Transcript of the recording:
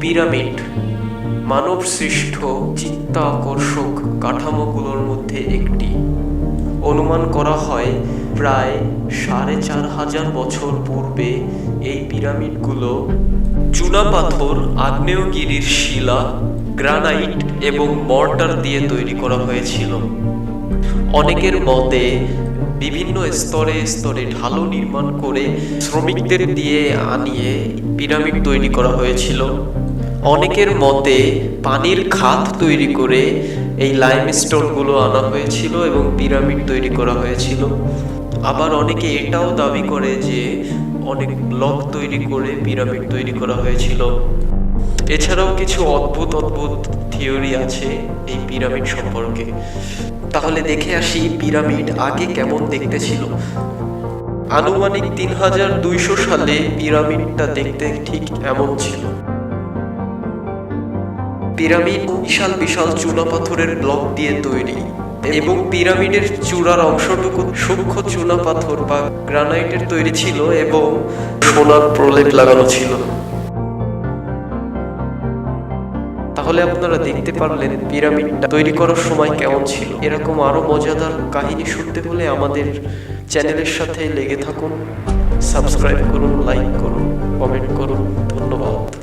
Pyramid মানব সৃষ্ট চিত্তাকর্ষক কাঠামোগুলোর মধ্যে একটি। অনুমান করা হয় প্রায় ৪,৫০০ বছর পূর্বে এই পিরামিডগুলো চুনাপাথর, আগ্নেয়গিরির শিলা, গ্রানাইট এবং মর্টার দিয়ে তৈরি করা হয়েছিল। অনেকের মতে বিভিন্ন স্তরে স্তরে ঢালু নির্মাণ করে শ্রমিকদের দিয়ে আনিয়ে পিরামিড তৈরি করা হয়েছিল। অনেকের মতে পানির খাত তৈরি করে এই লাইমস্টোনগুলো আনা হয়েছিল এবং পিরামিড তৈরি করা হয়েছিল। আবার অনেকে এটাও দাবি করে যে অনেক ব্লক তৈরি করে পিরামিড তৈরি করা হয়েছিল। এছাড়াও কিছু অদ্ভুত অদ্ভুত থিওরি আছে এই পিরামিড সম্পর্কে। তাহলে দেখে আসি পিরামিড আগে কেমন দেখতে ছিল। আনুমানিক ৩,২০০ সালে পিরামিডটা দেখতে ঠিক এমন ছিল। পিরামিড বিশাল বিশাল চুনাপাথরের ব্লক দিয়ে তৈরি এবং পিরামিডের চূড়ার অংশটুকু সূক্ষ্ম চুনাপাথর বা গ্রানাইটের তৈরি ছিল এবং সোনার প্রলেপ লাগানো ছিল। তাহলে আপনারা দেখতে পারলেন পিরামিডটা তৈরি করার সময় কেমন ছিল। এরকম আরো মজাদার কাহিনী শুনতে হলে আমাদের চ্যানেলের সাথে লেগে থাকুন, সাবস্ক্রাইব করুন, লাইক করুন, কমেন্ট করুন। ধন্যবাদ।